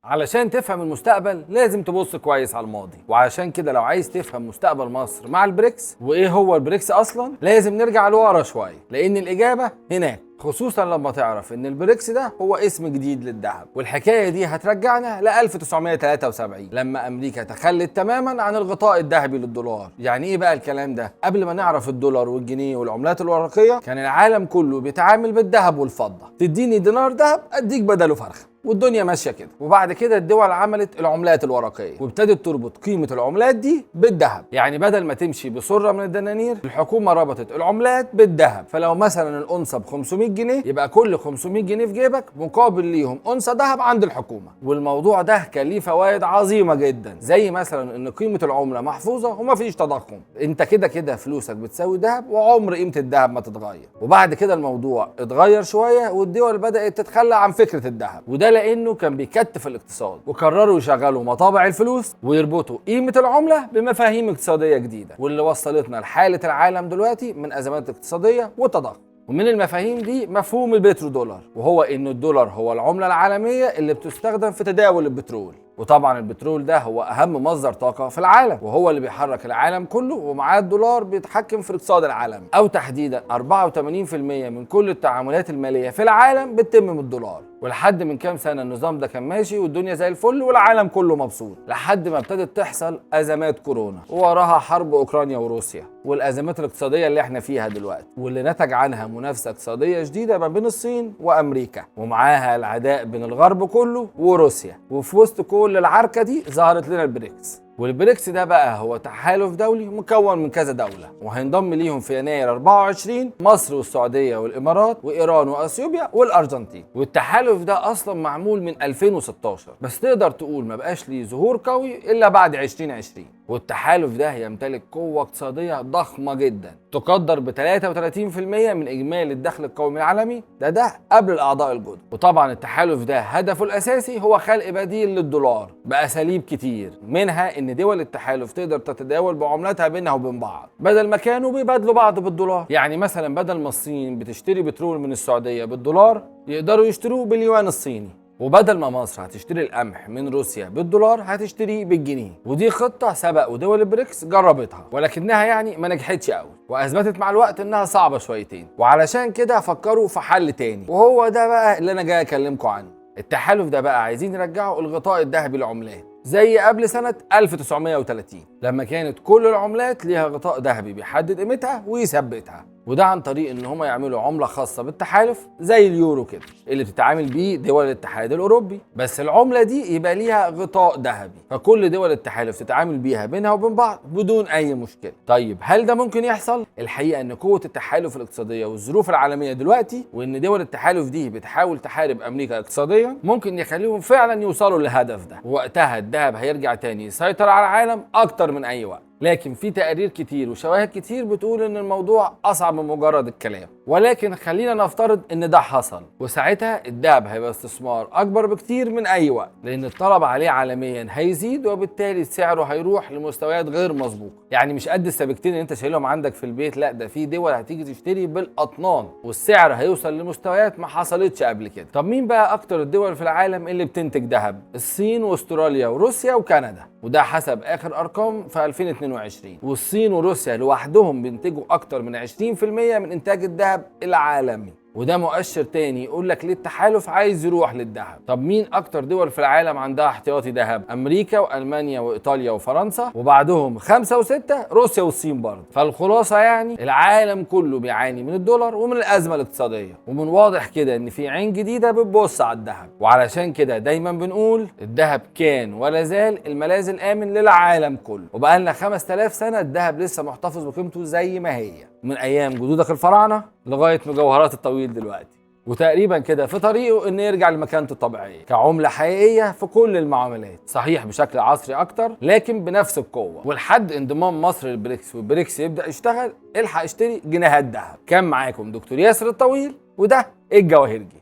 علشان تفهم المستقبل لازم تبص كويس على الماضي، وعلشان كده لو عايز تفهم مستقبل مصر مع البريكس وايه هو البريكس اصلا لازم نرجع لورا شويه، لان الاجابه هناك، خصوصا لما تعرف ان البريكس ده هو اسم جديد للذهب. والحكايه دي هترجعنا ل 1973 لما امريكا تخلت تماما عن الغطاء الذهبي للدولار. يعني ايه بقى الكلام ده؟ قبل ما نعرف الدولار والجنيه والعملات الورقيه كان العالم كله بيتعامل بالذهب والفضه، تديني دينار ذهب اديك بدله فرخه، والدنيا ماشيه كده. وبعد كده الدول عملت العملات الورقيه وابتدت تربط قيمه العملات دي بالذهب. يعني بدل ما تمشي بسره من الدنانير الحكومه ربطت العملات بالذهب. فلو مثلا الانصه ب 500 جنيه يبقى كل 500 جنيه في جيبك مقابل ليهم انصه ذهب عند الحكومه. والموضوع ده كان ليه فوائد عظيمه جدا، زي مثلا ان قيمه العمله محفوظه ومفيش تضخم، انت كده كده فلوسك بتساوي ذهب وعمر قيمه الذهب ما تتغير. وبعد كده الموضوع اتغير شويه والدول بدات تتخلى عن فكره الذهب، وده لانه كان بيكتف الاقتصاد، وقرروا يشغلوا مطابع الفلوس ويربطوا قيمه العمله بمفاهيم اقتصاديه جديده، واللي وصلتنا لحاله العالم دلوقتي من ازمات اقتصاديه وتضخم. ومن المفاهيم دي مفهوم البترودولار، وهو ان الدولار هو العمله العالميه اللي بتستخدم في تداول البترول. وطبعا البترول ده هو اهم مصدر طاقه في العالم، وهو اللي بيحرك العالم كله، ومعاه الدولار بيتحكم في الاقتصاد العالمي. او تحديدا 84% من كل التعاملات الماليه في العالم بتتم بالدولار. ولحد من كام سنه النظام ده كان ماشي والدنيا زي الفل والعالم كله مبسوط، لحد ما ابتدت تحصل ازمات كورونا ووراها حرب اوكرانيا وروسيا والازمات الاقتصاديه اللي احنا فيها دلوقتي، واللي نتج عنها منافسه اقتصاديه شديده ما بين الصين وامريكا، ومعاها العداء بين الغرب كله وروسيا. وفي وسط كل العركه دي ظهرت لنا البريكس. والبريكس ده بقى هو تحالف دولي مكون من كذا دولة، وهينضم ليهم في يناير 24 مصر والسعودية والإمارات وإيران وأثيوبيا والأرجنتين. والتحالف ده أصلا معمول من 2016، بس تقدر تقول ما بقاش ليه ظهور قوي إلا بعد 2020. والتحالف ده يمتلك قوة اقتصادية ضخمة جدا تقدر ب 33% من إجمالي الدخل القومي العالمي، ده قبل الأعضاء الجدد. وطبعا التحالف ده هدفه الأساسي هو خلق بديل للدولار بأساليب كتير، منها إن دول التحالف تقدر تتداول بعملاتها بينها وبين بعض بدل ما كانوا بيبادلوا بعض بالدولار. يعني مثلا بدل ما الصين بتشتري بترول من السعودية بالدولار يقدروا يشتروه باليوان الصيني، وبدل ما مصر هتشتري القمح من روسيا بالدولار هتشتريه بالجنيه. ودي خطة سبق ودول البريكس جربتها، ولكنها يعني ما نجحتش قوي، واثبتت مع الوقت انها صعبة شويتين. وعلشان كده فكروا في حل تاني، وهو ده بقى اللي انا جاي اكلمكم عنه. التحالف ده بقى عايزين يرجعوا الغطاء الذهبي للعملات زي قبل سنة 1930 لما كانت كل العملات ليها غطاء ذهبي بيحدد قيمتها ويثبتها. وده عن طريق ان هم يعملوا عملة خاصة بالتحالف زي اليورو كده اللي بتتعامل بيه دول الاتحاد الاوروبي، بس العملة دي يبقى ليها غطاء ذهبي فكل دول التحالف تتعامل بيها بينها وبين بعض بدون اي مشكلة. طيب هل ده ممكن يحصل؟ الحقيقة ان قوة التحالف الاقتصادية والظروف العالمية دلوقتي، وان دول التحالف دي بتحاول تحارب امريكا اقتصاديا، ممكن يخليهم فعلا يوصلوا للهدف ده، ووقتها الذهب هيرجع تاني يسيطر على العالم اكتر من اي وقت. لكن في تقارير كتير وشواهد كتير بتقول ان الموضوع اصعب من مجرد الكلام، ولكن خلينا نفترض ان ده حصل، وساعتها الذهب هيبقى استثمار اكبر بكتير من اي وقت، لان الطلب عليه عالميا هيزيد وبالتالي سعره هيروح لمستويات غير مسبوقه. يعني مش قد السبيكتين اللي انت شايلهم عندك في البيت، لا ده في دول هتيجي تشتري بالاطنان والسعر هيوصل لمستويات ما حصلتش قبل كده. طب مين بقى اكتر الدول في العالم اللي بتنتج ذهب؟ الصين واستراليا وروسيا وكندا، وده حسب اخر ارقام في 2022. والصين وروسيا لوحدهم بينتجوا اكتر من 20% من انتاج الذهب العالمي، وده مؤشر تاني يقول لك ليه التحالف عايز يروح للذهب. طب مين اكتر دول في العالم عندها احتياطي ذهب؟ امريكا والمانيا وايطاليا وفرنسا، وبعدهم 5 و6 روسيا والصين برضه. فالخلاصه يعني العالم كله بيعاني من الدولار ومن الازمه الاقتصاديه، ومن واضح كده ان في عين جديده بتبص على الذهب. وعلشان كده دايما بنقول الذهب كان ولا زال الملاذ الامن للعالم كله، وبقالنا 5000 سنه الذهب لسه محتفظ بقيمته زي ما هي، من ايام جدودك الفراعنه لغايه مجوهرات الطويل دلوقتي، وتقريبا كده في طريقه انه يرجع لمكانته الطبيعيه كعمله حقيقيه في كل المعاملات، صحيح بشكل عصري اكتر لكن بنفس القوه. ولحد انضمام مصر للبريكس والبريكس يبدا يشتغل الحق اشتري جنيهات ذهب. كان معاكم دكتور ياسر الطويل، وده الجواهرجي.